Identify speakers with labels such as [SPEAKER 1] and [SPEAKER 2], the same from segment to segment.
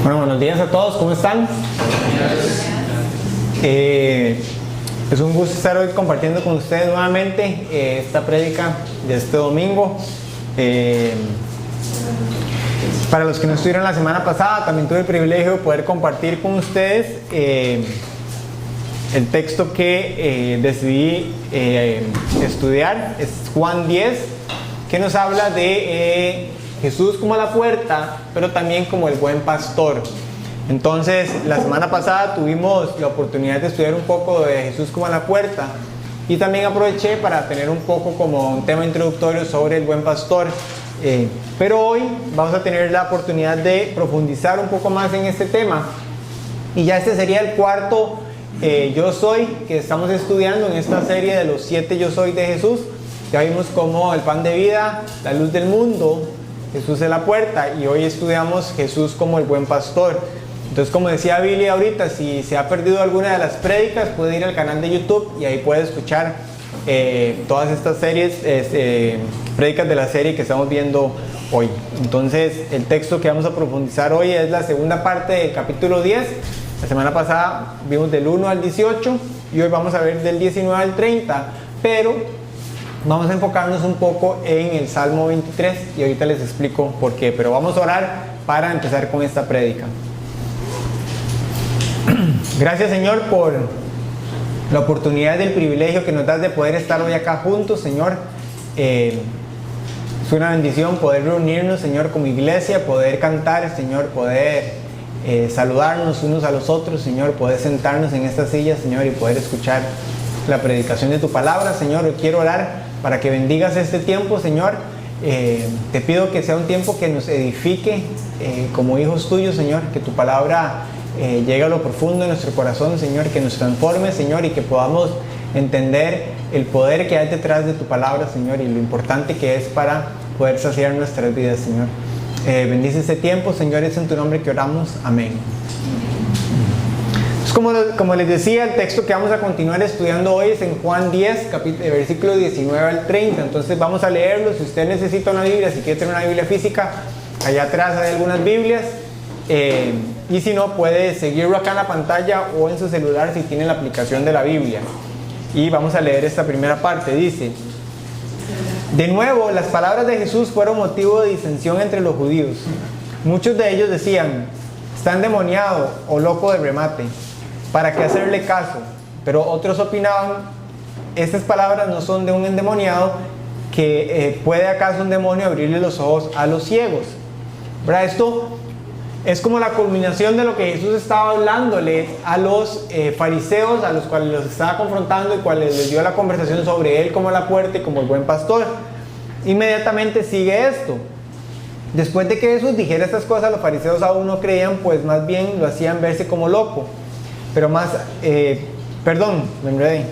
[SPEAKER 1] Bueno, buenos días a todos, ¿cómo están? Es un gusto estar hoy compartiendo con ustedes nuevamente esta prédica de este domingo. Para los que no estuvieron la semana pasada, también tuve el privilegio de poder compartir con ustedes el texto que decidí estudiar. Es Juan 10, que nos habla de Jesús como la puerta, pero también como el buen pastor. Entonces, la semana pasada tuvimos la oportunidad de estudiar un poco de Jesús como la puerta, y también aproveché para tener un poco como un tema introductorio sobre el buen pastor. Pero hoy vamos a tener la oportunidad de profundizar un poco más en este tema, y ya este sería el cuarto Yo Soy que estamos estudiando en esta serie de los 7 Yo Soy de Jesús. Ya vimos como el pan de vida, la luz del mundo, Jesús es la puerta, y hoy estudiamos Jesús como el buen pastor. Entonces, como decía Billy ahorita, si se ha perdido alguna de las prédicas, puede ir al canal de YouTube y ahí puede escuchar todas estas series, prédicas de la serie que estamos viendo hoy. Entonces, el texto que vamos a profundizar hoy es la segunda parte del capítulo 10. La semana pasada vimos del 1 al 18 y hoy vamos a ver del 19 al 30, pero vamos a enfocarnos un poco en el Salmo 23 y ahorita les explico por qué. Pero vamos a orar para empezar con esta prédica. Gracias, Señor, por la oportunidad del privilegio que nos das de poder estar hoy acá juntos, Señor. Es una bendición poder reunirnos, Señor, como iglesia, poder cantar, Señor, poder saludarnos unos a los otros, Señor, poder sentarnos en esta silla, Señor, y poder escuchar la predicación de tu palabra, Señor. Hoy quiero orar para que bendigas este tiempo, Señor. Te pido que sea un tiempo que nos edifique como hijos tuyos, Señor, que tu palabra llegue a lo profundo de nuestro corazón, Señor, que nos transforme, Señor, y que podamos entender el poder que hay detrás de tu palabra, Señor, y lo importante que es para poder saciar nuestras vidas, Señor. Bendice este tiempo, Señor, es en tu nombre que oramos, amén. Como les decía, el texto que vamos a continuar estudiando hoy es en Juan 10, versículo 19 al 30. Entonces vamos a leerlo. Si usted necesita una Biblia, si quiere tener una Biblia física, allá atrás hay algunas Biblias. Y si no, puede seguirlo acá en la pantalla o en su celular si tiene la aplicación de la Biblia. Y vamos a leer esta primera parte. Dice: de nuevo, las palabras de Jesús fueron motivo de disensión entre los judíos. Muchos de ellos decían: está endemoniado o loco de remate, ¿para qué hacerle caso? Pero otros opinaban: estas palabras no son de un endemoniado, que ¿puede acaso un demonio abrirle los ojos a los ciegos? ¿Verdad? Esto es como la culminación de lo que Jesús estaba hablándole a los fariseos, a los cuales los estaba confrontando y cuales les dio la conversación sobre él como la puerta y como el buen pastor. Inmediatamente sigue esto. Después de que Jesús dijera estas cosas, los fariseos aún no creían, pues más bien lo hacían verse como loco. Pero me enredé.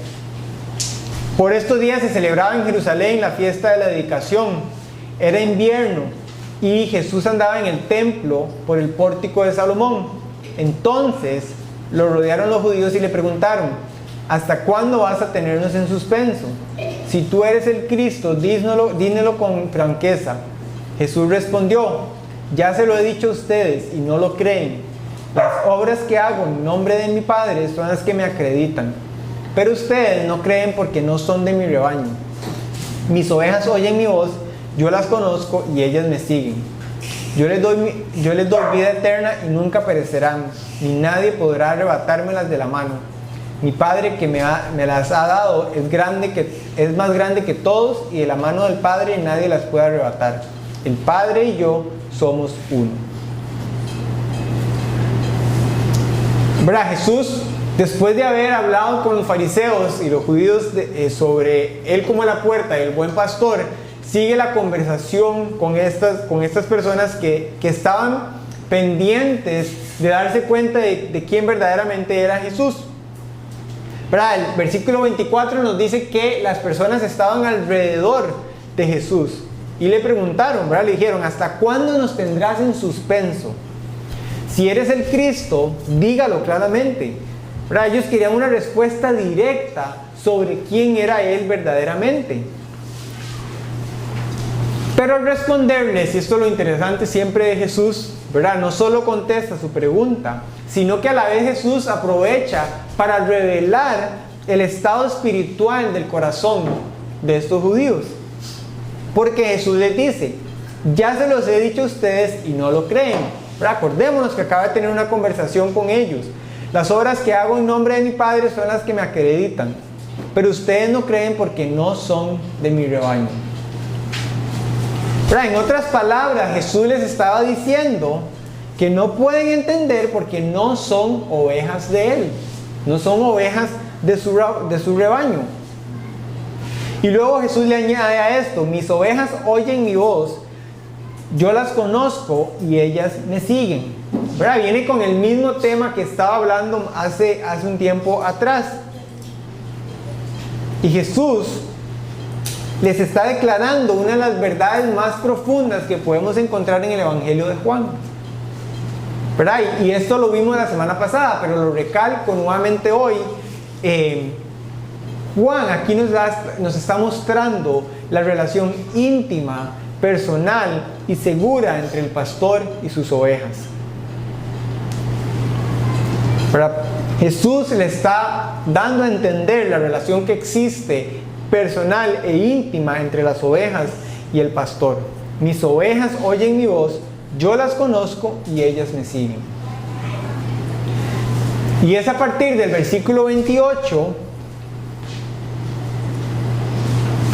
[SPEAKER 1] Por estos días se celebraba en Jerusalén la fiesta de la dedicación. Era invierno y Jesús andaba en el templo por el pórtico de Salomón. Entonces lo rodearon los judíos y le preguntaron: ¿hasta cuándo vas a tenernos en suspenso? Si tú eres el Cristo, dímelo con franqueza. Jesús respondió: ya se lo he dicho a ustedes y no lo creen. Las obras que hago en nombre de mi Padre son las que me acreditan, pero ustedes no creen porque no son de mi rebaño. Mis ovejas oyen mi voz, yo las conozco y ellas me siguen. Yo les doy vida eterna y nunca perecerán, ni nadie podrá arrebatármelas de la mano. Mi Padre que me las ha dado es más grande que todos, y de la mano del Padre nadie las puede arrebatar. El Padre y yo somos uno. ¿Verdad? Jesús, después de haber hablado con los fariseos y los judíos sobre él como la puerta y el buen pastor, sigue la conversación con estas personas que estaban pendientes de darse cuenta de quién verdaderamente era Jesús. ¿Verdad? El versículo 24 nos dice que las personas estaban alrededor de Jesús y le preguntaron, ¿verdad? Le dijeron: ¿hasta cuándo nos tendrás en suspenso? Si eres el Cristo, dígalo claramente. ¿Verdad? Ellos querían una respuesta directa sobre quién era Él verdaderamente. Pero al responderles, y esto es lo interesante siempre de Jesús, ¿verdad? No solo contesta su pregunta, sino que a la vez Jesús aprovecha para revelar el estado espiritual del corazón de estos judíos. Porque Jesús les dice: ya se los he dicho a ustedes y no lo creen. Pero acordémonos que acaba de tener una conversación con ellos. Las obras que hago en nombre de mi Padre son las que me acreditan, pero ustedes no creen porque no son de mi rebaño. En otras palabras, Jesús les estaba diciendo que no pueden entender porque no son ovejas de Él, no son ovejas de su rebaño. Y luego Jesús le añade a esto: mis ovejas oyen mi voz, yo las conozco y ellas me siguen. Viene con el mismo tema que estaba hablando hace un tiempo atrás. Y Jesús les está declarando una de las verdades más profundas que podemos encontrar en el Evangelio de Juan. Y esto lo vimos la semana pasada, pero lo recalco nuevamente hoy. Juan aquí nos está mostrando la relación íntima, personal y segura entre el pastor y sus ovejas. Jesús le está dando a entender la relación que existe personal e íntima entre las ovejas y el pastor. Mis ovejas oyen mi voz, yo las conozco y ellas me siguen. Y es a partir del versículo 28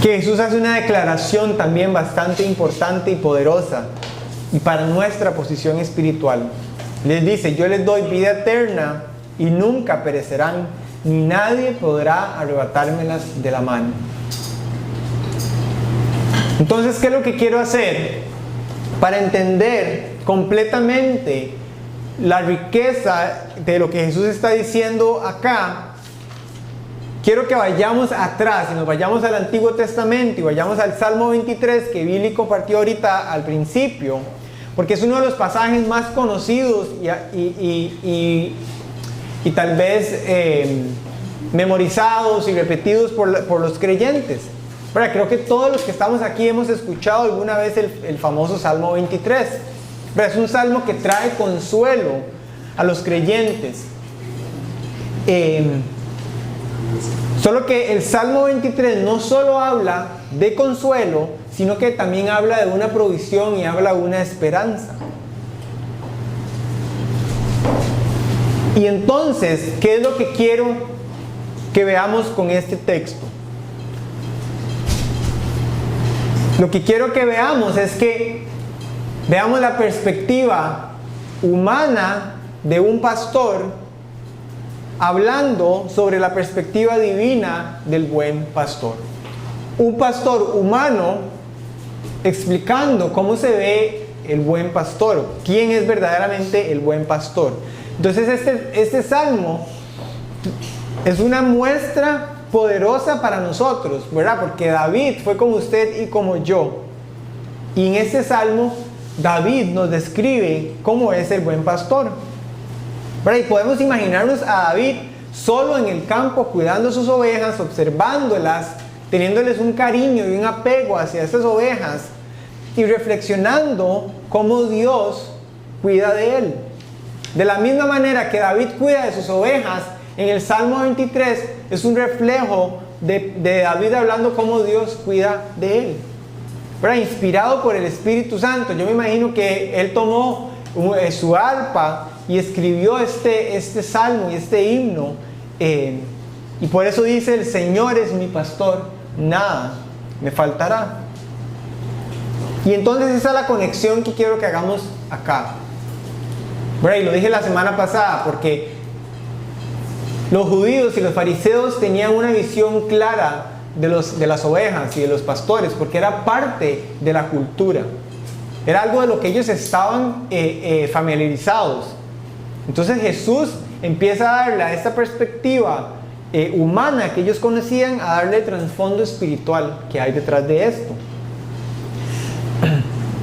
[SPEAKER 1] que Jesús hace una declaración también bastante importante y poderosa y para nuestra posición espiritual. Les dice: yo les doy vida eterna y nunca perecerán, ni nadie podrá arrebatármelas de la mano. Entonces, ¿qué es lo que quiero hacer? Para entender completamente la riqueza de lo que Jesús está diciendo acá, quiero que vayamos atrás y nos vayamos al Antiguo Testamento y vayamos al Salmo 23 que Billy compartió ahorita al principio, porque es uno de los pasajes más conocidos y tal vez memorizados y repetidos por los creyentes. Creo que todos los que estamos aquí hemos escuchado alguna vez el famoso Salmo 23. Es un salmo que trae consuelo a los creyentes. Solo que el Salmo 23 no solo habla de consuelo, sino que también habla de una provisión y habla de una esperanza. Y entonces, ¿qué es lo que quiero que veamos con este texto? Lo que quiero que veamos es que veamos la perspectiva humana de un pastor hablando sobre la perspectiva divina del buen pastor. Un pastor humano explicando cómo se ve el buen pastor, quién es verdaderamente el buen pastor. Entonces este salmo es una muestra poderosa para nosotros, ¿verdad? Porque David fue como usted y como yo. Y en este salmo David nos describe cómo es el buen pastor, ¿verdad? Y podemos imaginarnos a David solo en el campo cuidando sus ovejas, observándolas, teniéndoles un cariño y un apego hacia estas ovejas y reflexionando cómo Dios cuida de él. De la misma manera que David cuida de sus ovejas, en el Salmo 23 es un reflejo de David hablando cómo Dios cuida de él. ¿Verdad? Inspirado por el Espíritu Santo. Yo me imagino que él tomó su arpa y escribió este salmo y este himno. Y por eso dice: el Señor es mi pastor, nada me faltará. Y entonces esa es la conexión que quiero que hagamos acá. ¿Verdad? Y lo dije la semana pasada, porque los judíos y los fariseos tenían una visión clara de las ovejas y de los pastores, porque era parte de la cultura. Era algo de lo que ellos estaban familiarizados. Entonces Jesús empieza a darle a esta perspectiva humana que ellos conocían, a darle el trasfondo espiritual que hay detrás de esto.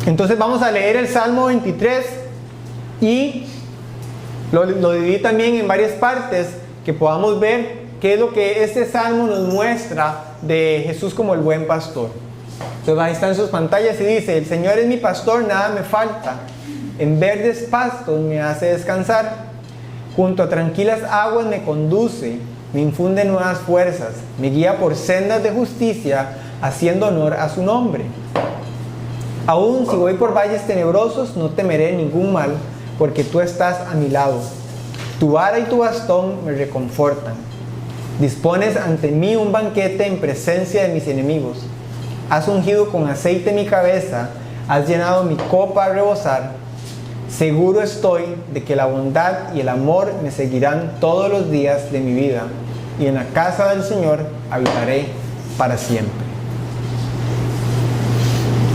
[SPEAKER 1] Entonces vamos a leer el Salmo 23 y lo dividí también en varias partes, que podamos ver qué es lo que este salmo nos muestra de Jesús como el buen pastor. Entonces ahí están sus pantallas y dice: el Señor es mi pastor, nada me falta. En verdes pastos me hace descansar. Junto a tranquilas aguas me conduce, me infunde nuevas fuerzas, me guía por sendas de justicia, haciendo honor a su nombre. Aún si voy por valles tenebrosos, no temeré ningún mal, porque tú estás a mi lado. Tu vara y tu bastón me reconfortan. Dispones ante mí un banquete en presencia de mis enemigos. Has ungido con aceite mi cabeza, has llenado mi copa a rebosar. Seguro estoy de que la bondad y el amor me seguirán todos los días de mi vida, y en la casa del Señor habitaré para siempre.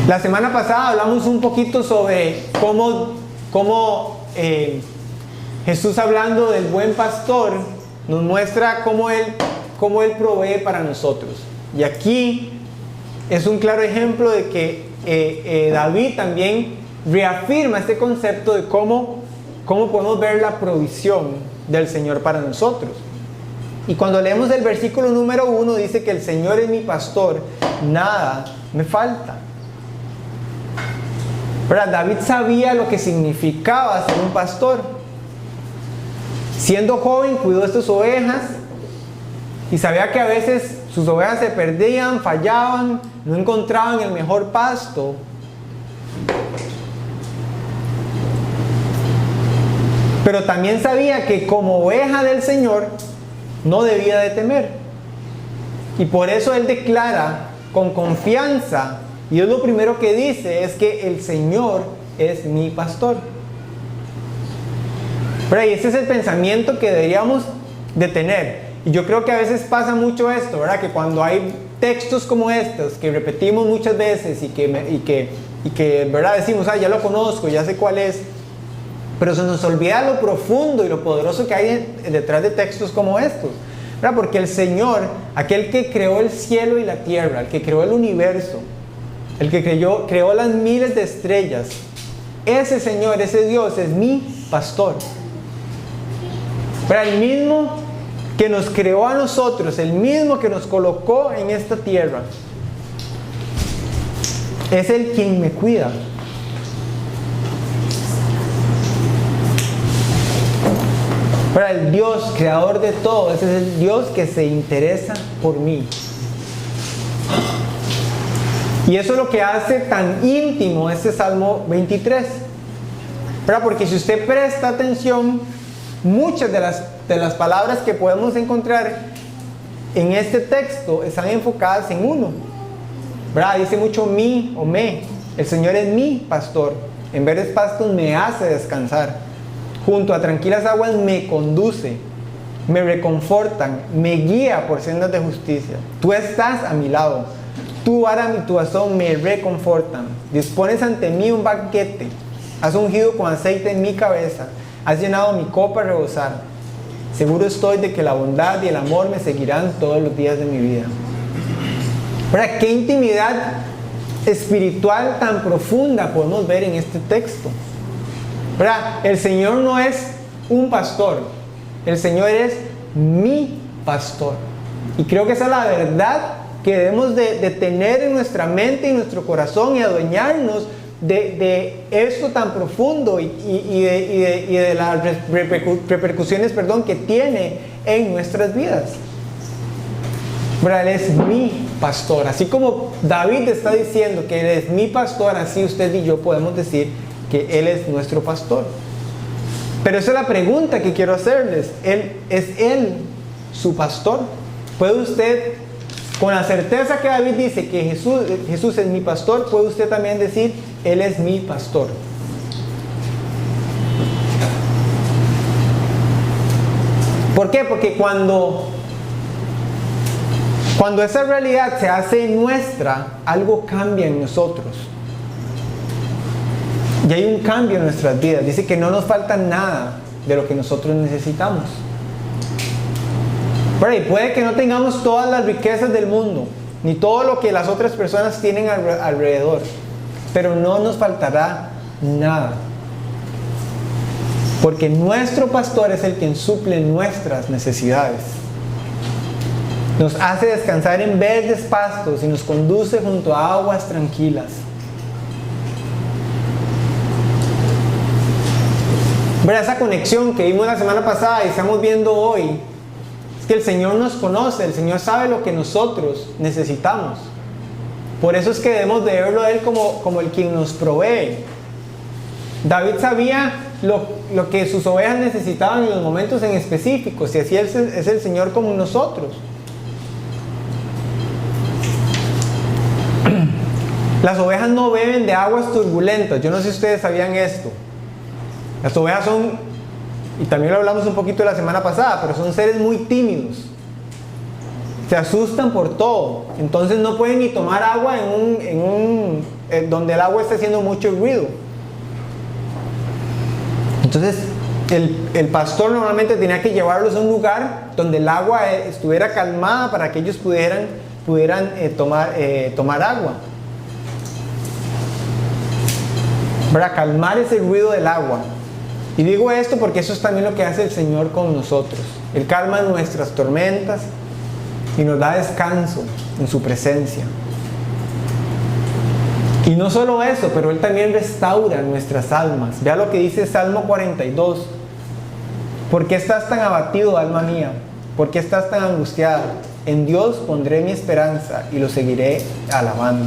[SPEAKER 1] La semana pasada hablamos un poquito sobre cómo Jesús, hablando del buen pastor, nos muestra cómo Él provee para nosotros. Y aquí es un claro ejemplo de que David también reafirma este concepto de cómo podemos ver la provisión del Señor para nosotros. Y cuando leemos el versículo número 1, dice que el Señor es mi pastor, nada me falta. Pero David sabía lo que significaba ser un pastor. Siendo joven, cuidó de sus ovejas y sabía que a veces sus ovejas se perdían, fallaban, no encontraban el mejor pasto. Pero también sabía que como oveja del Señor no debía de temer. Y por eso él declara con confianza, y es lo primero que dice, es que el Señor es mi pastor. Pero ese es el pensamiento que deberíamos de tener. Y yo creo que a veces pasa mucho esto, ¿verdad? Que cuando hay textos como estos que repetimos muchas veces y que ¿verdad? Decimos, ya lo conozco, ya sé cuál es. Pero se nos olvida lo profundo y lo poderoso que hay detrás de textos como estos, ¿verdad? Porque el Señor, aquel que creó el cielo y la tierra, el que creó el universo, el que creó las miles de estrellas, ese Señor, ese Dios es mi pastor. Pero el mismo que nos creó a nosotros, el mismo que nos colocó en esta tierra, es el quien me cuida. Pero el Dios creador de todo, ese es el Dios que se interesa por mí. Y eso es lo que hace tan íntimo este Salmo 23. ¿Verdad? Porque si usted presta atención, muchas de las palabras que podemos encontrar en este texto están enfocadas en uno. ¿Verdad? Dice mucho mi o me. El Señor es mi pastor. En verdes pastos me hace descansar. Junto a tranquilas aguas me conduce. Me reconfortan. Me guía por sendas de justicia. Tú estás a mi lado. Tu vara y tu bastón me reconfortan. Dispones ante mí un banquete. Has ungido con aceite en mi cabeza. Has llenado mi copa a rebosar. Seguro estoy de que la bondad y el amor me seguirán todos los días de mi vida. ¿Verdad? ¿Qué intimidad espiritual tan profunda podemos ver en este texto? ¿Verdad? El Señor no es un pastor. El Señor es mi pastor. Y creo que esa es la verdad que debemos de tener en nuestra mente y nuestro corazón y adueñarnos de esto tan profundo y de las repercusiones que tiene en nuestras vidas. Él es mi pastor. Así como David está diciendo que Él es mi pastor, así usted y yo podemos decir que Él es nuestro pastor. Pero esa es la pregunta que quiero hacerles. ¿Es Él su pastor? ¿Puede usted, con la certeza que David dice que Jesús es mi pastor, puede usted también decir, Él es mi pastor? ¿Por qué? Porque cuando esa realidad se hace nuestra, algo cambia en nosotros. Y hay un cambio en nuestras vidas. Dice que no nos falta nada de lo que nosotros necesitamos. Pero y puede que no tengamos todas las riquezas del mundo, ni todo lo que las otras personas tienen alrededor, pero no nos faltará nada. Porque nuestro pastor es el quien suple nuestras necesidades. Nos hace descansar en verdes pastos y nos conduce junto a aguas tranquilas. Pero esa conexión que vimos la semana pasada y estamos viendo hoy, es que el Señor nos conoce, el Señor sabe lo que nosotros necesitamos. Por eso es que debemos de verlo a Él como el quien nos provee. David sabía lo que sus ovejas necesitaban en los momentos en específicos, y así es el Señor como nosotros. Las ovejas no beben de aguas turbulentas. Yo no sé si ustedes sabían esto. Las ovejas son, y también lo hablamos un poquito la semana pasada, pero son seres muy tímidos. Se asustan por todo. Entonces no pueden ni tomar agua donde el agua está haciendo mucho ruido. Entonces el pastor normalmente tenía que llevarlos a un lugar donde el agua estuviera calmada para que ellos pudieran tomar agua. Para calmar ese ruido del agua. Y digo esto porque eso es también lo que hace el Señor con nosotros. Él calma nuestras tormentas y nos da descanso en su presencia. Y no solo eso, pero Él también restaura nuestras almas. Vea lo que dice Salmo 42. ¿Por qué estás tan abatido, alma mía? ¿Por qué estás tan angustiada? En Dios pondré mi esperanza y lo seguiré alabando.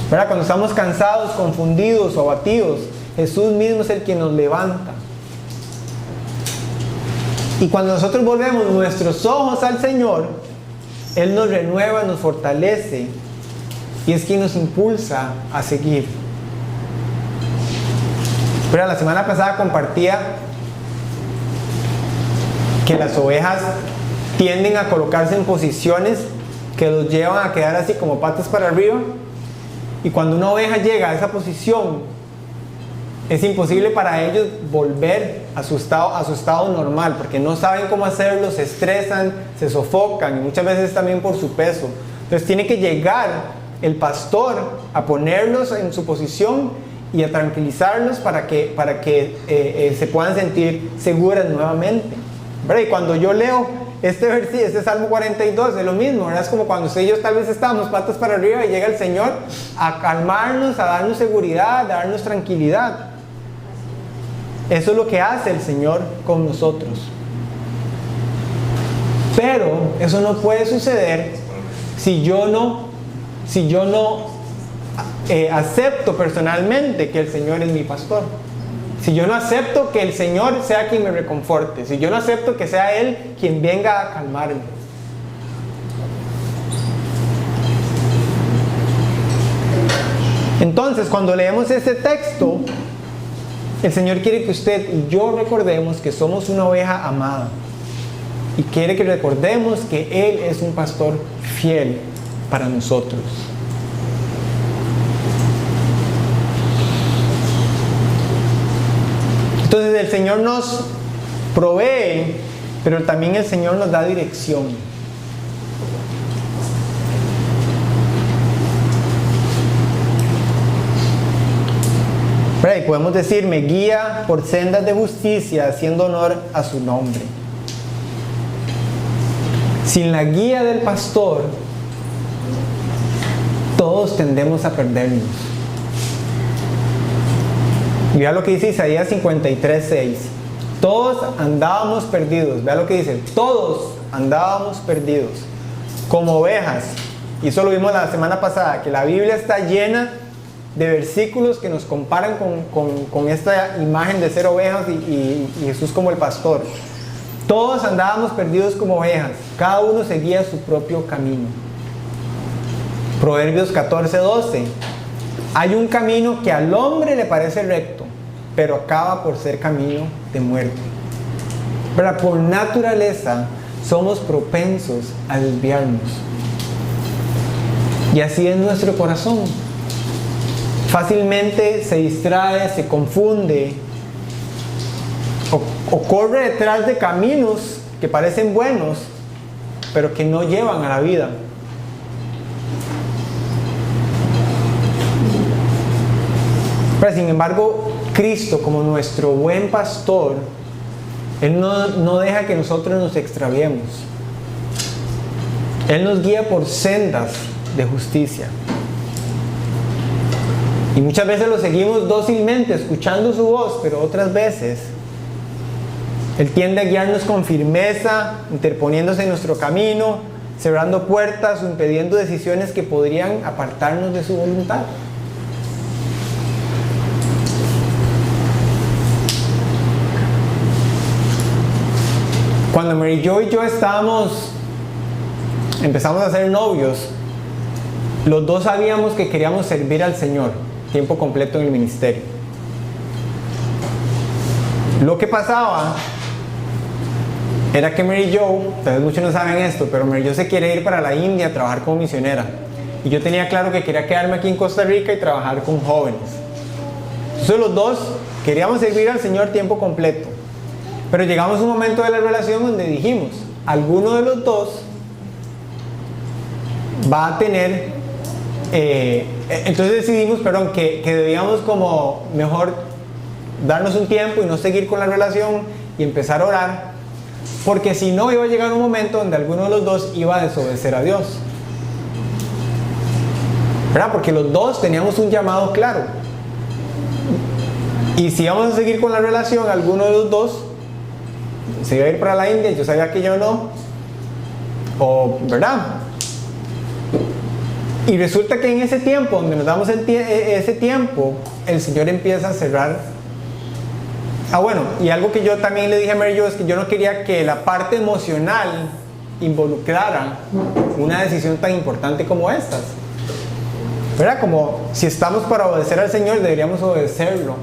[SPEAKER 1] ¿Verdad? Cuando estamos cansados, confundidos o abatidos, Jesús mismo es el quien nos levanta. Y cuando nosotros volvemos nuestros ojos al Señor, Él nos renueva, nos fortalece y es quien nos impulsa a seguir. Pero la semana pasada compartía que las ovejas tienden a colocarse en posiciones que los llevan a quedar así como patas para arriba, y cuando una oveja llega a esa posición es imposible para ellos volver a su estado normal, porque no saben cómo hacerlo, se estresan, se sofocan, y muchas veces también por su peso. Entonces tiene que llegar el pastor a ponerlos en su posición y a tranquilizarlos para que se puedan sentir seguras nuevamente, ¿verdad? Y cuando yo leo este versículo, este Salmo 42, es lo mismo, ¿verdad? Es como cuando usted y yo tal vez estábamos patas para arriba y llega el Señor a calmarnos, a darnos seguridad, a darnos tranquilidad. Eso es lo que hace el Señor con nosotros. Pero eso no puede suceder si yo no acepto personalmente que el Señor es mi pastor. Si yo no acepto que el Señor sea quien me reconforte, si yo no acepto que sea Él quien venga a calmarme. Entonces, cuando leemos este texto, el Señor quiere que usted y yo recordemos que somos una oveja amada, y quiere que recordemos que Él es un pastor fiel para nosotros. Entonces el Señor nos provee, pero también el Señor nos da dirección. Y podemos decir, me guía por sendas de justicia, haciendo honor a su nombre. Sin la guía del pastor, todos tendemos a perdernos. Y vea lo que dice Isaías 53:6. Todos andábamos perdidos. Vea lo que dice. Todos andábamos perdidos como ovejas. Y eso lo vimos la semana pasada, que la Biblia está llena de versículos que nos comparan con esta imagen de ser ovejas y Jesús como el pastor. Todos andábamos perdidos como ovejas. Cada uno seguía su propio camino. Proverbios 14:12. Hay un camino que al hombre le parece recto, pero acaba por ser camino de muerte. Pero por naturaleza somos propensos a desviarnos. Y así es nuestro corazón. Fácilmente se distrae, se confunde o corre detrás de caminos que parecen buenos, pero que no llevan a la vida. Pero sin embargo, Cristo, como nuestro buen pastor, Él no deja que nosotros nos extraviemos. Él nos guía por sendas de justicia. Y muchas veces lo seguimos dócilmente, escuchando su voz, pero otras veces Él tiende a guiarnos con firmeza, interponiéndose en nuestro camino, cerrando puertas o impidiendo decisiones que podrían apartarnos de su voluntad. Cuando Mary Jo y yo empezamos a ser novios, los dos sabíamos que queríamos servir al Señor tiempo completo en el ministerio. Lo que pasaba era que Mary Jo, tal vez muchos no saben esto, pero Mary Jo se quiere ir para la India a trabajar como misionera. Y yo tenía claro que quería quedarme aquí en Costa Rica y trabajar con jóvenes. Entonces los dos queríamos servir al Señor tiempo completo. Pero llegamos a un momento de la relación donde dijimos, alguno de los dos va a tener, entonces decidimos, que debíamos como mejor darnos un tiempo y no seguir con la relación y empezar a orar, porque si no iba a llegar un momento donde alguno de los dos iba a desobedecer a Dios, ¿verdad? Porque los dos teníamos un llamado claro, y si íbamos a seguir con la relación, alguno de los dos se iba a ir para la India, yo sabía que yo no, ¿verdad? Y resulta que en ese tiempo, donde nos damos ese tiempo, el Señor empieza a cerrar. Bueno, y algo que yo también le dije a Mary Jo es que yo no quería que la parte emocional involucrara una decisión tan importante como estas, ¿verdad? Como si estamos para obedecer al Señor, deberíamos obedecerlo,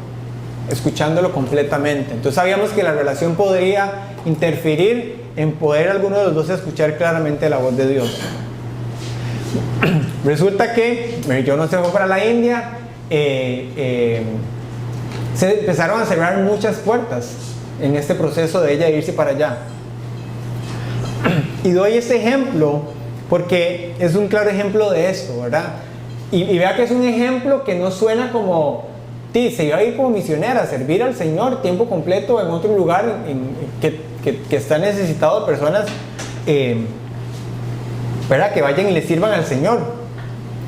[SPEAKER 1] escuchándolo completamente. Entonces sabíamos que la relación podría interferir en poder alguno de los dos escuchar claramente la voz de Dios. Resulta que Mary Jo no se fue para la India, se empezaron a cerrar muchas puertas en este proceso de ella irse para allá. Y doy este ejemplo porque es un claro ejemplo de esto, ¿verdad? Y vea que es un ejemplo que no suena como, sí, se iba a ir como misionera a servir al Señor tiempo completo en otro lugar que está necesitado de personas, ¿verdad? Que vayan y le sirvan al Señor.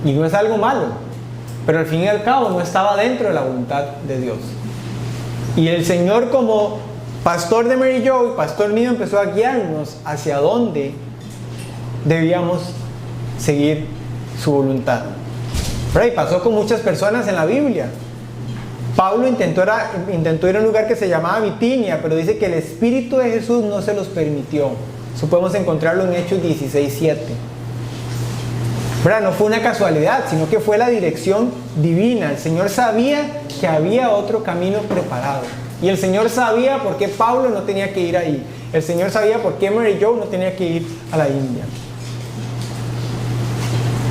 [SPEAKER 1] Y no es algo malo, pero al fin y al cabo no estaba dentro de la voluntad de Dios. Y el Señor, como pastor de Mary Jo y pastor mío, empezó a guiarnos hacia dónde debíamos seguir su voluntad. Pero y pasó con muchas personas en la Biblia. Pablo intentó ir a un lugar que se llamaba Bitinia, pero dice que el Espíritu de Jesús no se los permitió. Eso podemos encontrarlo en Hechos 16:7. ¿Verdad? No fue una casualidad, sino que fue la dirección divina. El Señor sabía que había otro camino preparado. Y el Señor sabía por qué Pablo no tenía que ir ahí. El Señor sabía por qué Mary Jo no tenía que ir a la India.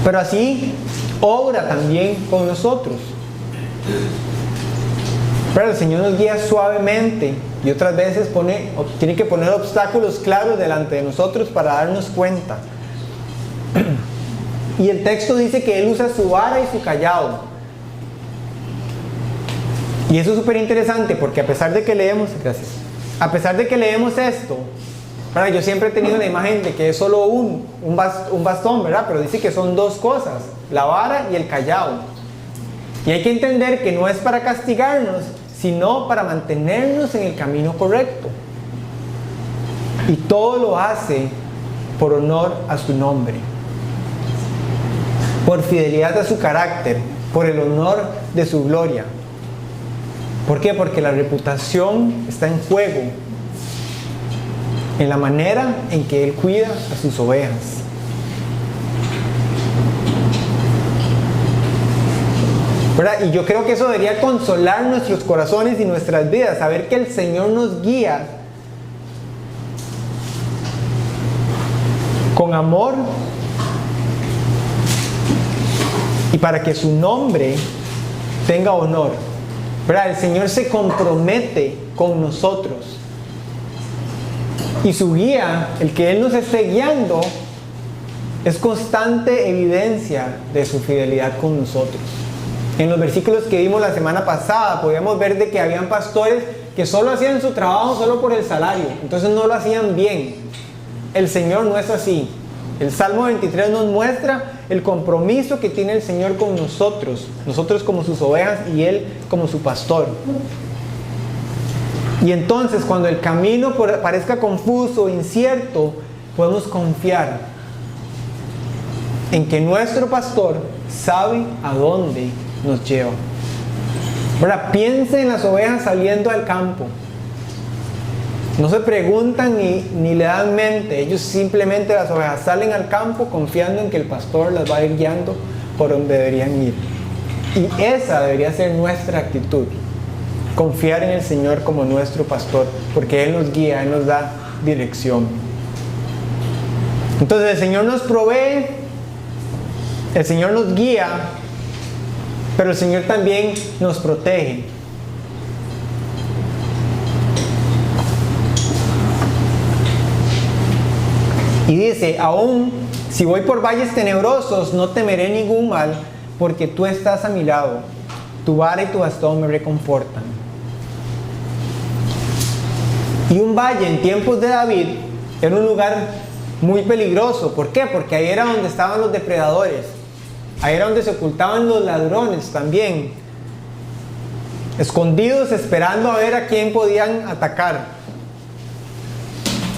[SPEAKER 1] Pero así obra también con nosotros. Pero el Señor nos guía suavemente y otras veces tiene que poner obstáculos claros delante de nosotros para darnos cuenta. Y el texto dice que Él usa su vara y su cayado. Y eso es súper interesante porque a pesar de que leemos esto, ¿verdad? Yo siempre he tenido la imagen de que es solo un bastón, ¿verdad? Pero dice que son dos cosas, la vara y el cayado. Y hay que entender que no es para castigarnos, sino para mantenernos en el camino correcto. Y todo lo hace por honor a su nombre, por fidelidad a su carácter, por el honor de su gloria. ¿Por qué? Porque la reputación está en juego en la manera en que Él cuida a sus ovejas. ¿Verdad? Y yo creo que eso debería consolar nuestros corazones y nuestras vidas, saber que el Señor nos guía con amor y para que su nombre tenga honor. ¿Verdad? El Señor se compromete con nosotros. Y su guía, el que Él nos esté guiando, es constante evidencia de su fidelidad con nosotros. En los versículos que vimos la semana pasada, podíamos ver de que habían pastores que solo hacían su trabajo solo por el salario. Entonces no lo hacían bien. El Señor no es así. El Salmo 23 nos muestra el compromiso que tiene el Señor con nosotros como sus ovejas y Él como su pastor. Y entonces cuando el camino parezca confuso, incierto, podemos confiar en que nuestro pastor sabe a dónde nos lleva. Ahora, piense en las ovejas saliendo al campo. No se preguntan ni le dan mente. Ellos simplemente, las ovejas, salen al campo confiando en que el pastor las va a ir guiando por donde deberían ir. Y esa debería ser nuestra actitud. Confiar en el Señor como nuestro pastor, porque Él nos guía, Él nos da dirección. Entonces el Señor nos provee, el Señor nos guía, pero el Señor también nos protege. Y dice, aún si voy por valles tenebrosos, no temeré ningún mal, porque tú estás a mi lado. Tu vara y tu bastón me reconfortan. Y un valle en tiempos de David era un lugar muy peligroso. ¿Por qué? Porque ahí era donde estaban los depredadores. Ahí era donde se ocultaban los ladrones también. Escondidos esperando a ver a quién podían atacar.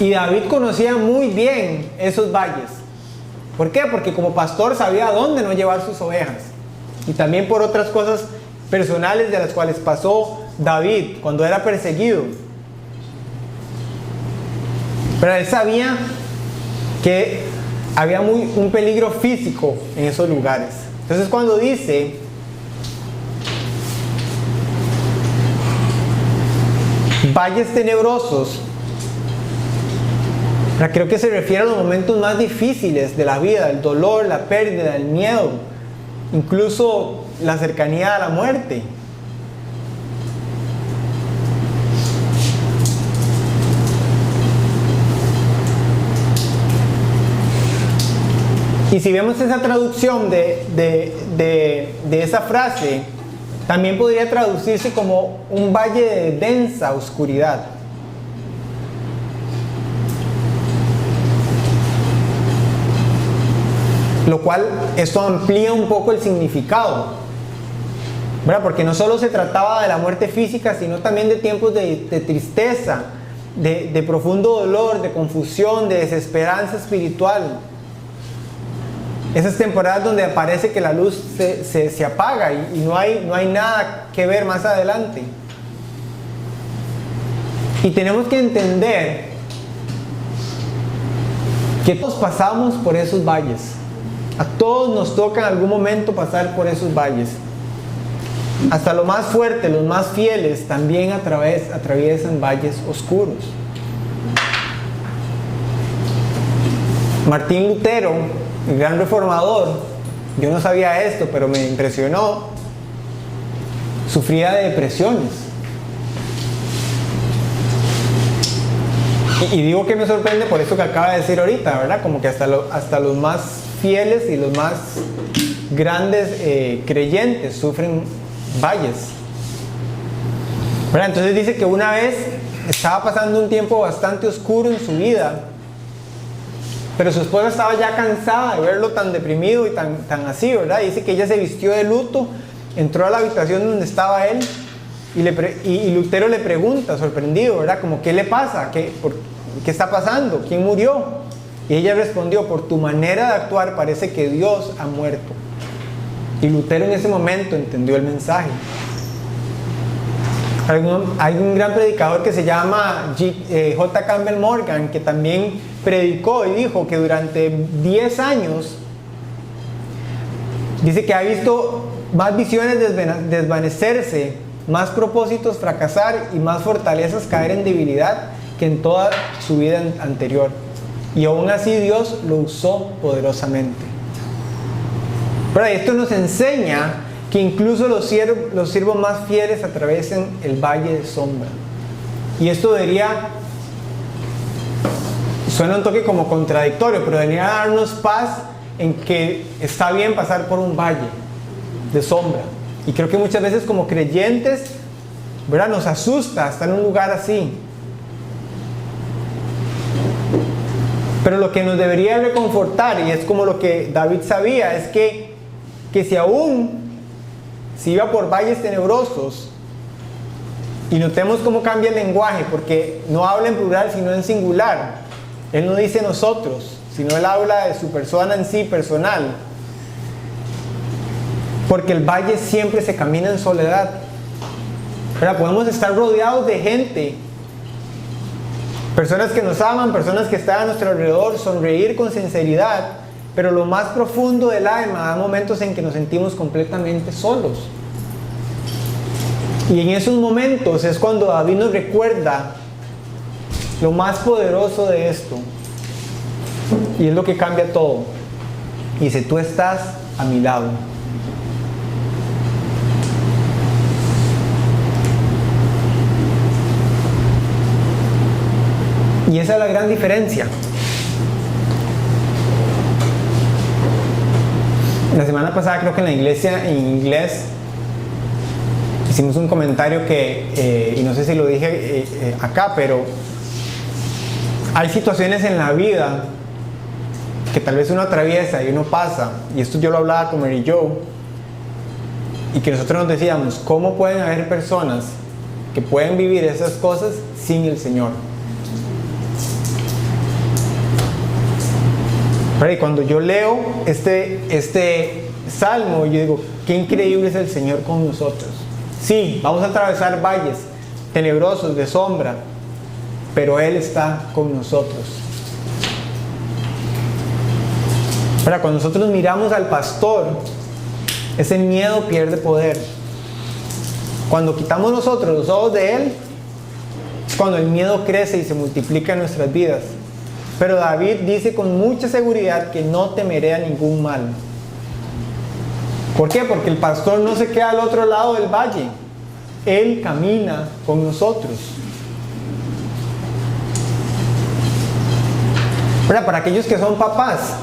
[SPEAKER 1] Y David conocía muy bien esos valles. ¿Por qué? Porque como pastor sabía a dónde no llevar sus ovejas. Y también por otras cosas personales de las cuales pasó David cuando era perseguido. Pero él sabía que había un peligro físico en esos lugares. Entonces cuando dice valles tenebrosos, creo que se refiere a los momentos más difíciles de la vida, el dolor, la pérdida, el miedo, incluso la cercanía a la muerte. Y si vemos esa traducción de esa frase, también podría traducirse como un valle de densa oscuridad. Lo cual, esto amplía un poco el significado, ¿verdad? Porque no solo se trataba de la muerte física, sino también de tiempos de tristeza, de profundo dolor, de confusión, de desesperanza espiritual. Esas temporadas donde parece que la luz se apaga y no hay nada que ver más adelante. Y tenemos que entender que todos pasamos por esos valles. A todos nos toca en algún momento pasar por esos valles. Hasta los más fuertes, los más fieles, también atraviesan valles oscuros. Martín Lutero, el gran reformador, yo no sabía esto, pero me impresionó, sufría de depresiones. Y digo que me sorprende por eso que acaba de decir ahorita, ¿verdad? Como que hasta los más fieles y los más grandes creyentes sufren valles, ¿verdad? Entonces dice que una vez estaba pasando un tiempo bastante oscuro en su vida, pero su esposa estaba ya cansada de verlo tan deprimido y tan así, ¿verdad? Dice que ella se vistió de luto, entró a la habitación donde estaba él y Lutero le pregunta, sorprendido, ¿verdad? Como, ¿qué le pasa? ¿Qué está pasando? ¿Quién murió? Y ella respondió, por tu manera de actuar parece que Dios ha muerto. Y Lutero en ese momento entendió el mensaje. Hay un gran predicador que se llama J. Campbell Morgan, que también predicó y dijo que durante 10 años dice que ha visto más visiones desvanecerse, más propósitos fracasar y más fortalezas caer en debilidad que en toda su vida anterior. Y aún así Dios lo usó poderosamente. Pero esto nos enseña que incluso los siervos más fieles atraviesen el valle de sombra. Y esto suena un toque como contradictorio, pero debería darnos paz en que está bien pasar por un valle de sombra. Y creo que muchas veces como creyentes, ¿verdad?, nos asusta estar en un lugar así. Pero lo que nos debería reconfortar, y es como lo que David sabía, es que si iba por valles tenebrosos, y notemos cómo cambia el lenguaje, porque no habla en plural sino en singular. Él no dice nosotros, sino él habla de su persona en sí, personal. Porque el valle siempre se camina en soledad. Pero podemos estar rodeados de gente, personas que nos aman, personas que están a nuestro alrededor, sonreír con sinceridad, pero lo más profundo del alma, hay momentos en que nos sentimos completamente solos. Y en esos momentos es cuando David nos recuerda lo más poderoso de esto. Y es lo que cambia todo. Y dice, tú estás a mi lado. Y esa es la gran diferencia. La semana pasada creo que en la iglesia en inglés hicimos un comentario que, y no sé si lo dije acá, pero hay situaciones en la vida que tal vez uno atraviesa y uno pasa, y esto yo lo hablaba con Mary Jo, y que nosotros nos decíamos, ¿cómo pueden haber personas que pueden vivir esas cosas sin el Señor? Pero y cuando yo leo este salmo, yo digo, qué increíble es el Señor con nosotros. Sí, vamos a atravesar valles tenebrosos de sombra, pero Él está con nosotros. Ahora, cuando nosotros miramos al pastor, ese miedo pierde poder. Cuando quitamos nosotros los ojos de Él, es cuando el miedo crece y se multiplica en nuestras vidas. Pero David dice con mucha seguridad que no temeré a ningún mal. ¿Por qué? Porque el pastor no se queda al otro lado del valle. Él camina con nosotros. Ahora, para aquellos que son papás,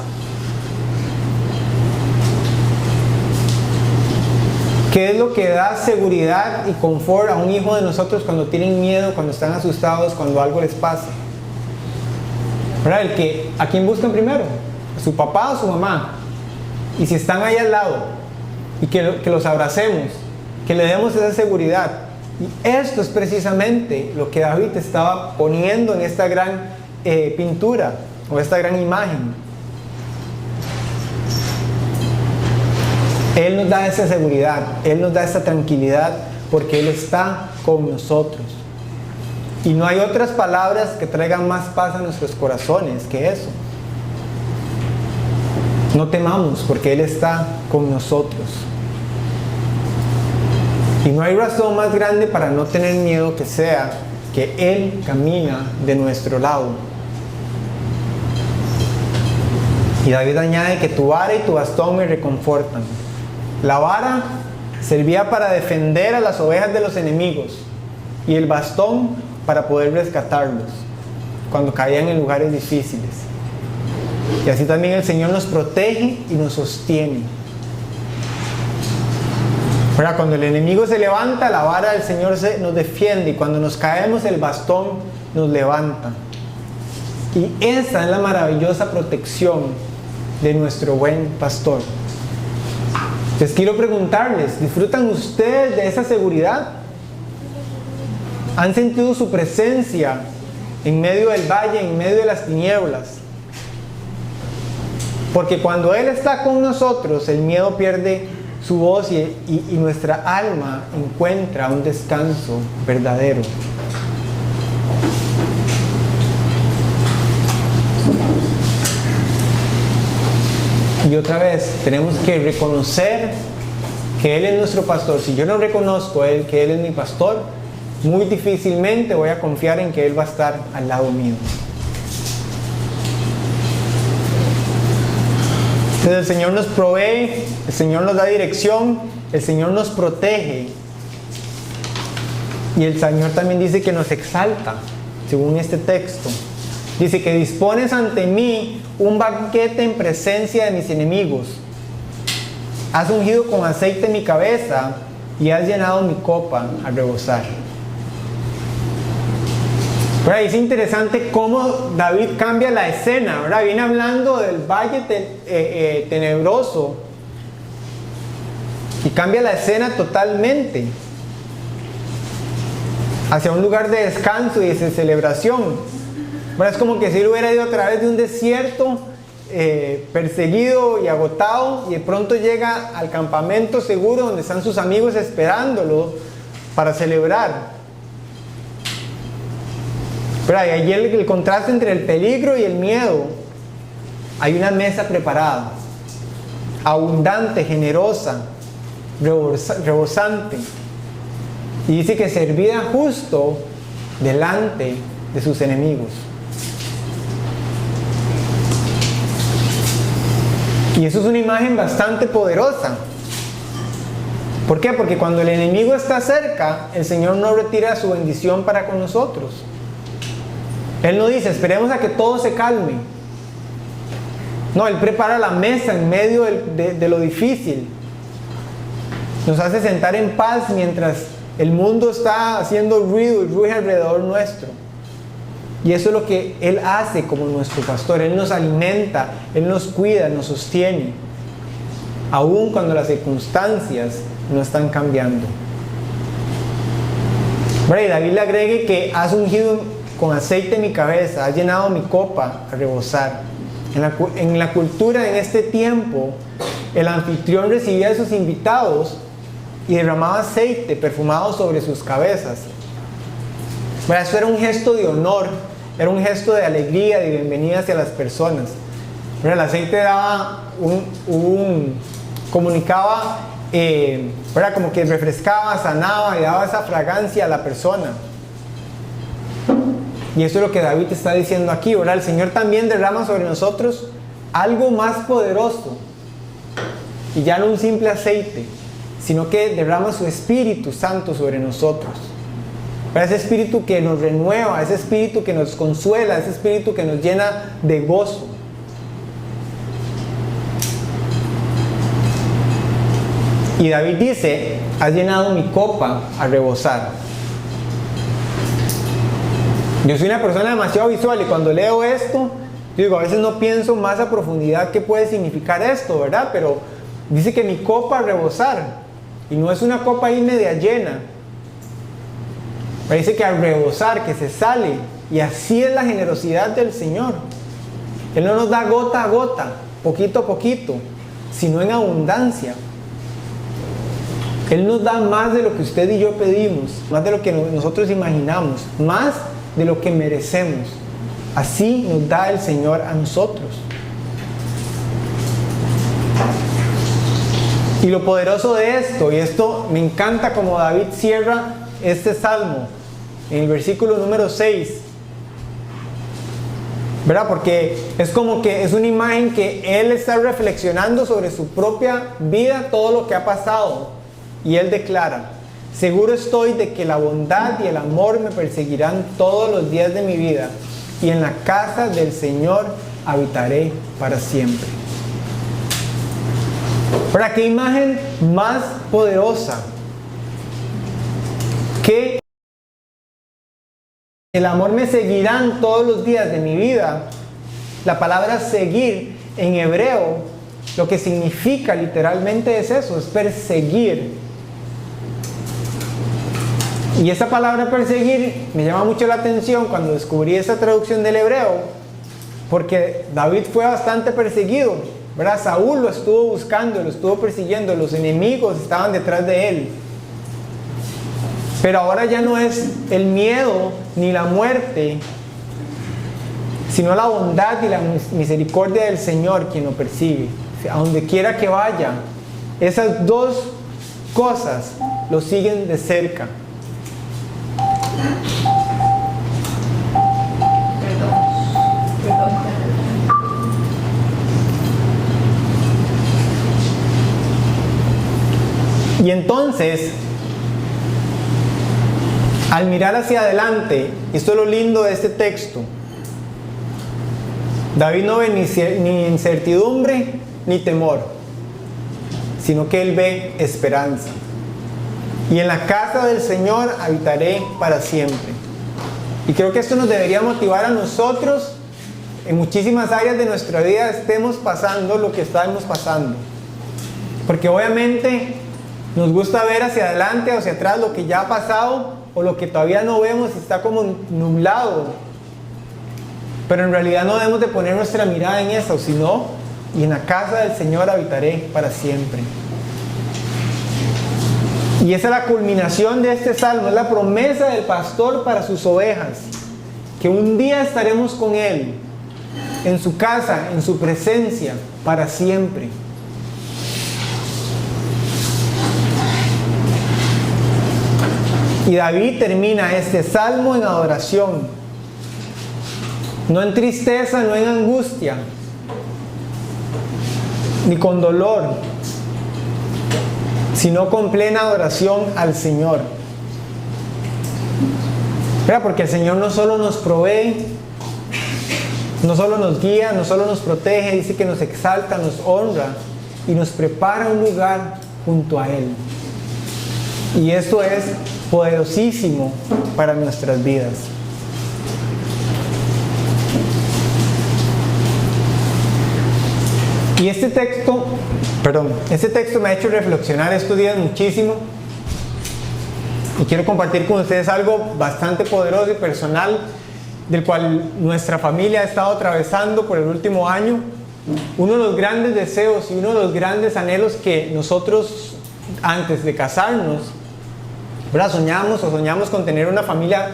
[SPEAKER 1] ¿qué es lo que da seguridad y confort a un hijo de nosotros cuando tienen miedo, cuando están asustados, cuando algo les pasa? ¿Verdad? ¿A quién buscan primero? ¿A su papá o su mamá? Y si están ahí al lado, y que los abracemos, que le demos esa seguridad. Y esto es precisamente lo que David estaba poniendo en esta gran pintura, o esta gran imagen. Él nos da esa seguridad, Él nos da esa tranquilidad, porque Él está con nosotros. Y no hay otras palabras que traigan más paz a nuestros corazones que eso. No temamos, porque Él está con nosotros. Y no hay razón más grande para no tener miedo que sea que Él camina de nuestro lado. Y David añade que tu vara y tu bastón me reconfortan. La vara servía para defender a las ovejas de los enemigos, y el bastón para poder rescatarlos cuando caían en lugares difíciles. Y así también el Señor nos protege y nos sostiene. Ahora, cuando el enemigo se levanta, la vara del Señor nos defiende, y cuando nos caemos, el bastón nos levanta. Y esa es la maravillosa protección de nuestro buen pastor. Les quiero preguntarles, ¿disfrutan ustedes de esa seguridad? ¿Han sentido su presencia en medio del valle, en medio de las tinieblas? Porque cuando Él está con nosotros, el miedo pierde su voz y nuestra alma encuentra un descanso verdadero. Y otra vez, tenemos que reconocer que Él es nuestro pastor. Si yo no reconozco que Él es mi pastor, muy difícilmente voy a confiar en que Él va a estar al lado mío. Entonces el Señor nos provee, el Señor nos da dirección, el Señor nos protege. Y el Señor también dice que nos exalta, según este texto. Dice que dispones ante mí un banquete en presencia de mis enemigos. Has ungido con aceite mi cabeza y has llenado mi copa a rebosar. Pero ahí es interesante cómo David cambia la escena, ¿verdad? Viene hablando del valle tenebroso y cambia la escena totalmente hacia un lugar de descanso y de celebración. Bueno, es como que si él hubiera ido a través de un desierto perseguido y agotado, y de pronto llega al campamento seguro donde están sus amigos esperándolo para celebrar. Pero ahí el contraste entre el peligro y el miedo. Hay una mesa preparada, abundante, generosa, rebosante, y dice que servida justo delante de sus enemigos. Y eso es una imagen bastante poderosa. ¿Por qué? Porque cuando el enemigo está cerca, el Señor no retira su bendición para con nosotros. Él no dice, esperemos a que todo se calme. No, Él prepara la mesa en medio de lo difícil. Nos hace sentar en paz mientras el mundo está haciendo ruido y ruge alrededor nuestro. Y eso es lo que Él hace como nuestro pastor. Él nos alimenta, Él nos cuida, nos sostiene, aun cuando las circunstancias no están cambiando. Y David le agregue que has ungido con aceite mi cabeza, has llenado mi copa a rebosar. En la cultura en este tiempo, el anfitrión recibía a sus invitados y derramaba aceite perfumado sobre sus cabezas. Eso era un gesto de honor, era un gesto de alegría, de bienvenida hacia las personas. El aceite daba comunicaba, como que refrescaba, sanaba y daba esa fragancia a la persona. Y eso es lo que David está diciendo aquí, ¿verdad? El Señor también derrama sobre nosotros algo más poderoso. Y ya no un simple aceite, sino que derrama su Espíritu Santo sobre nosotros. Ese Espíritu que nos renueva, ese Espíritu que nos consuela, ese Espíritu que nos llena de gozo. Y David dice, has llenado mi copa a rebosar. Yo soy una persona demasiado visual y cuando leo esto, digo, a veces no pienso más a profundidad qué puede significar esto, ¿verdad? Pero dice que mi copa a rebosar, y no es una copa ahí media llena. Dice que al rebosar, que se sale, y así es la generosidad del Señor. Él no nos da gota a gota, poquito a poquito, sino en abundancia. Él nos da más de lo que usted y yo pedimos, más de lo que nosotros imaginamos, más de lo que merecemos. Así nos da el Señor a nosotros. Y lo poderoso de esto, y esto me encanta como David cierra este salmo en el versículo número 6, ¿verdad? Porque es como que es una imagen que él está reflexionando sobre su propia vida, todo lo que ha pasado, y él declara: seguro estoy de que la bondad y el amor me perseguirán todos los días de mi vida, y en la casa del Señor habitaré para siempre. ¿Para qué imagen más poderosa? Que el amor me seguirán todos los días de mi vida. La palabra seguir en hebreo, lo que significa literalmente es eso, es perseguir. Y esa palabra perseguir me llama mucho la atención cuando descubrí esa traducción del hebreo, porque David fue bastante perseguido, ¿verdad? Saúl lo estuvo buscando, lo estuvo persiguiendo, los enemigos estaban detrás de él. Pero ahora ya no es el miedo ni la muerte, sino la bondad y la misericordia del Señor quien lo persigue. A donde quiera que vaya, esas dos cosas lo siguen de cerca. Y entonces, al mirar hacia adelante, esto es lo lindo de este texto, David no ve ni incertidumbre ni temor, sino que él ve esperanza. Y en la casa del Señor habitaré para siempre. Y creo que esto nos debería motivar a nosotros en muchísimas áreas de nuestra vida, estemos pasando lo que estamos pasando. Porque obviamente nos gusta ver hacia adelante o hacia atrás lo que ya ha pasado o lo que todavía no vemos y está como nublado. Pero en realidad no debemos de poner nuestra mirada en eso, sino, y en la casa del Señor habitaré para siempre. Y esa es la culminación de este salmo, es la promesa del pastor para sus ovejas, que un día estaremos con Él, en su casa, en su presencia, para siempre. Y David termina este salmo en adoración, no en tristeza, no en angustia, ni con dolor, sino con plena adoración al Señor. ¿Verdad? Porque el Señor no solo nos provee, no solo nos guía, no solo nos protege, dice que nos exalta, nos honra y nos prepara un lugar junto a Él. Y esto es poderosísimo para nuestras vidas. Y este texto me ha hecho reflexionar estos días muchísimo. Y quiero compartir con ustedes algo bastante poderoso y personal, del cual nuestra familia ha estado atravesando por el último año. Uno de los grandes deseos y uno de los grandes anhelos que nosotros, antes de casarnos, ¿verdad?, soñamos con tener una familia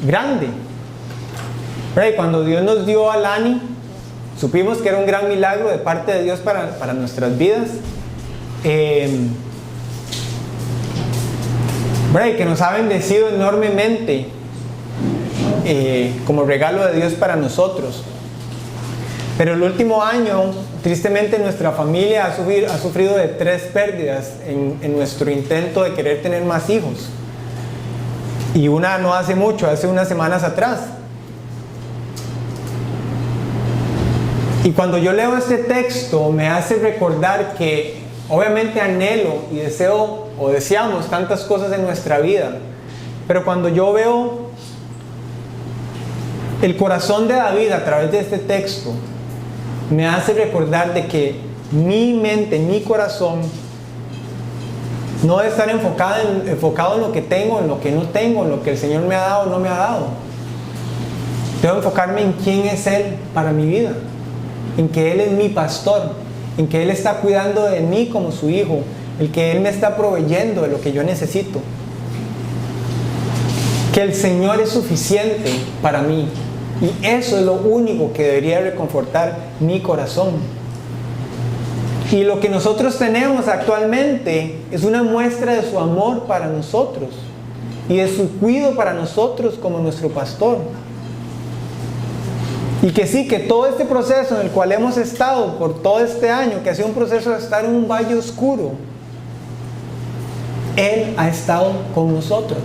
[SPEAKER 1] grande. ¿Verdad? Y cuando Dios nos dio a Lani, supimos que era un gran milagro de parte de Dios para nuestras vidas. ¿Verdad? Y que nos ha bendecido enormemente como regalo de Dios para nosotros. Pero el último año, tristemente, nuestra familia ha sufrido de 3 pérdidas en nuestro intento de querer tener más hijos. Y una no hace mucho, hace unas semanas atrás. Y cuando yo leo este texto me hace recordar que obviamente anhelo y deseo o deseamos tantas cosas en nuestra vida, pero cuando yo veo el corazón de David a través de este texto, me hace recordar de que mi mente, mi corazón no debe estar enfocado en lo que tengo, en lo que no tengo, en lo que el Señor me ha dado o no me ha dado. Debo enfocarme en quién es Él para mi vida, en que Él es mi pastor, en que Él está cuidando de mí como su hijo, el que Él me está proveyendo de lo que yo necesito, que el Señor es suficiente para mí, y eso es lo único que debería reconfortar mi corazón. Y lo que nosotros tenemos actualmente es una muestra de su amor para nosotros y de su cuidado para nosotros como nuestro pastor. Y que sí, que todo este proceso en el cual hemos estado por todo este año, que ha sido un proceso de estar en un valle oscuro, Él ha estado con nosotros,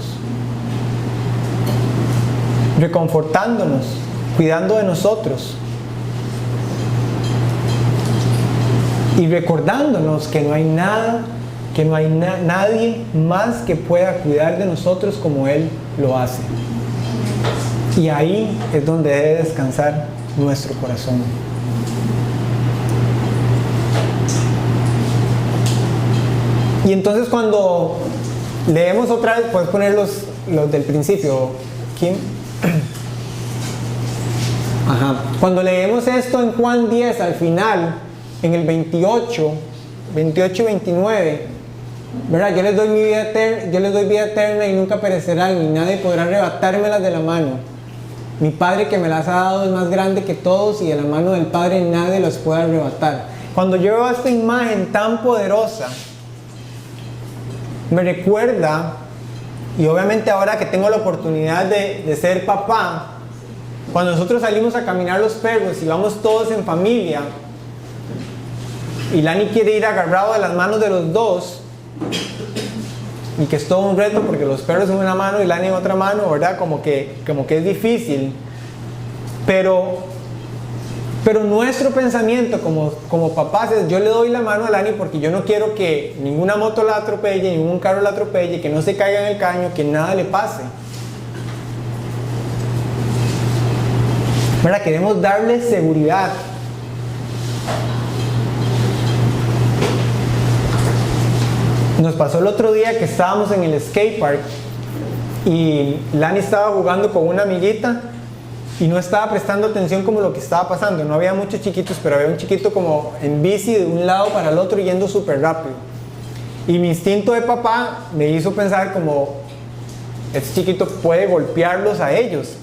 [SPEAKER 1] reconfortándonos, cuidando de nosotros y recordándonos que no hay nada, que no hay nadie más que pueda cuidar de nosotros como Él lo hace. Y ahí es donde debe descansar nuestro corazón. Y entonces cuando leemos otra vez, puedes poner los del principio, Kim. Ajá. Cuando leemos esto en Juan 10 al final, en el 28 y 29, ¿verdad? Yo les doy vida eterna y nunca perecerán, y nadie podrá arrebatármelas de la mano. Mi Padre que me las ha dado es más grande que todos, y de la mano del Padre nadie las puede arrebatar. Cuando yo veo esta imagen tan poderosa, me recuerda, y obviamente ahora que tengo la oportunidad de ser papá, cuando nosotros salimos a caminar los perros y vamos todos en familia, y Lani quiere ir agarrado de las manos de los dos, y que es todo un reto porque los perros en una mano y Lani en otra mano, ¿verdad? Como que es difícil, pero nuestro pensamiento como papás es: yo le doy la mano a Lani porque yo no quiero que ninguna moto la atropelle, ningún carro la atropelle, que no se caiga en el caño, que nada le pase. ¿Verdad? Queremos darle seguridad. Nos pasó el otro día que estábamos en el skate park y Lani estaba jugando con una amiguita y no estaba prestando atención como lo que estaba pasando. No había muchos chiquitos, pero había un chiquito como en bici de un lado para el otro yendo súper rápido. Y mi instinto de papá me hizo pensar como, este chiquito puede golpearlos a ellos.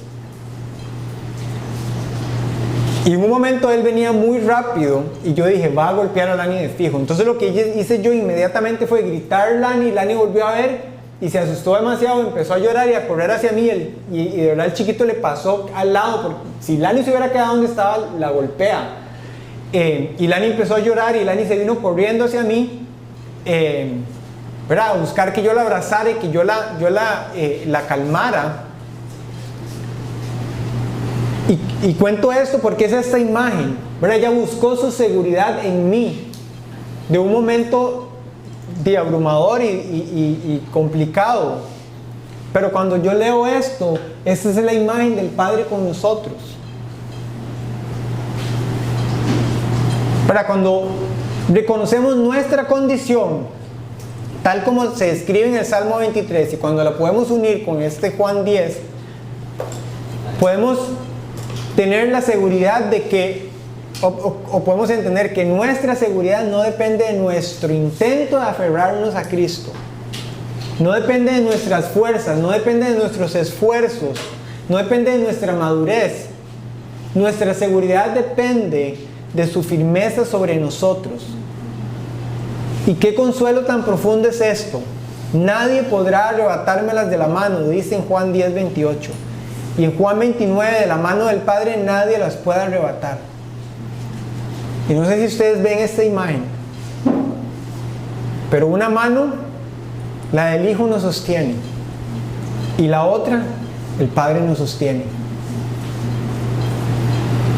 [SPEAKER 1] Y en un momento él venía muy rápido y yo dije, va a golpear a Lani de fijo. Entonces lo que hice yo inmediatamente fue gritar Lani. Lani volvió a ver y se asustó demasiado, empezó a llorar y a correr hacia mí. Y de verdad el chiquito le pasó al lado, porque si Lani se hubiera quedado donde estaba, la golpea. Y Lani empezó a llorar y Lani se vino corriendo hacia mí, ¿verdad? A buscar que yo la abrazara y que yo la calmara. Y cuento esto porque es esta imagen, ¿verdad? Ella buscó su seguridad en mí, de un momento de abrumador y complicado. Pero cuando yo leo esto, esta es la imagen del Padre con nosotros. ¿Verdad? Cuando reconocemos nuestra condición, tal como se describe en el Salmo 23, y cuando la podemos unir con este Juan 10, podemos tener la seguridad de que, o podemos entender que nuestra seguridad no depende de nuestro intento de aferrarnos a Cristo, no depende de nuestras fuerzas, no depende de nuestros esfuerzos, no depende de nuestra madurez. Nuestra seguridad depende de su firmeza sobre nosotros. ¿Y qué consuelo tan profundo es esto? Nadie podrá arrebatármelas de la mano, dice en Juan 10:28. Y en Juan 29, de la mano del Padre nadie las puede arrebatar. Y no sé si ustedes ven esta imagen, pero una mano, la del Hijo, nos sostiene, y la otra, el Padre nos sostiene.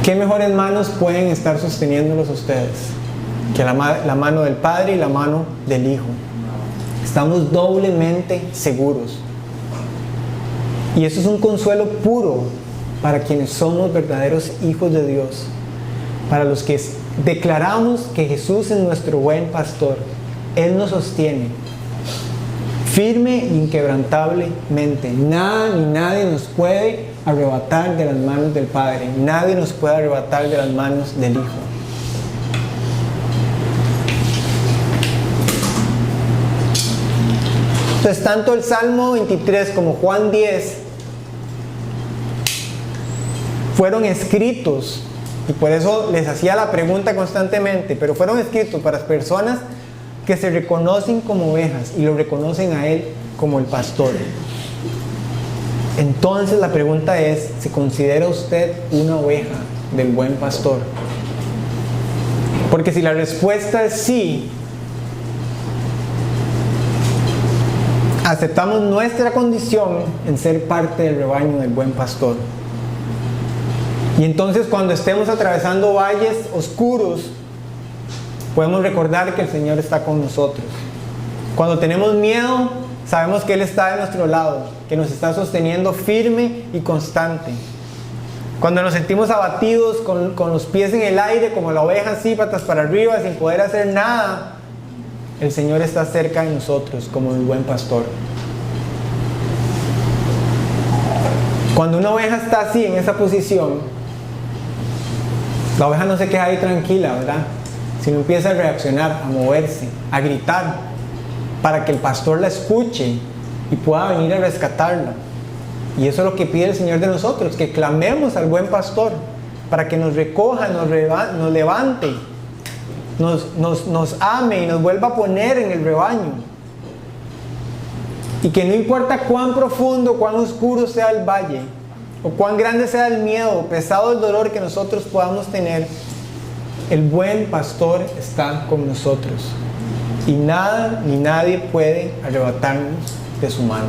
[SPEAKER 1] ¿Qué mejores manos pueden estar sosteniéndolos ustedes que la mano del Padre y la mano del Hijo? Estamos doblemente seguros. Y eso es un consuelo puro para quienes somos verdaderos hijos de Dios, para los que declaramos que Jesús es nuestro buen pastor. Él nos sostiene firme e inquebrantablemente. Nada ni nadie nos puede arrebatar de las manos del Padre. Nadie nos puede arrebatar de las manos del Hijo. Entonces, tanto el Salmo 23 como Juan 10 fueron escritos, y por eso les hacía la pregunta constantemente, pero fueron escritos para personas que se reconocen como ovejas y lo reconocen a Él como el pastor. Entonces la pregunta es, ¿se considera usted una oveja del buen pastor? Porque si la respuesta es sí, aceptamos nuestra condición en ser parte del rebaño del buen pastor. Y entonces cuando estemos atravesando valles oscuros, podemos recordar que el Señor está con nosotros. Cuando tenemos miedo, sabemos que Él está de nuestro lado, que nos está sosteniendo firme y constante. Cuando nos sentimos abatidos, con los pies en el aire, como la oveja así, patas para arriba, sin poder hacer nada, el Señor está cerca de nosotros como el buen pastor. Cuando una oveja está así, en esa posición, la oveja no se queda ahí tranquila, ¿verdad? Sino empieza a reaccionar, a moverse, a gritar, para que el pastor la escuche y pueda venir a rescatarla. Y eso es lo que pide el Señor de nosotros, que clamemos al buen pastor, para que nos recoja, nos levante, nos ame y nos vuelva a poner en el rebaño. Y que no importa cuán profundo, cuán oscuro sea el valle, o cuán grande sea el miedo, pesado el dolor que nosotros podamos tener, el buen pastor está con nosotros. Y nada ni nadie puede arrebatarnos de su mano.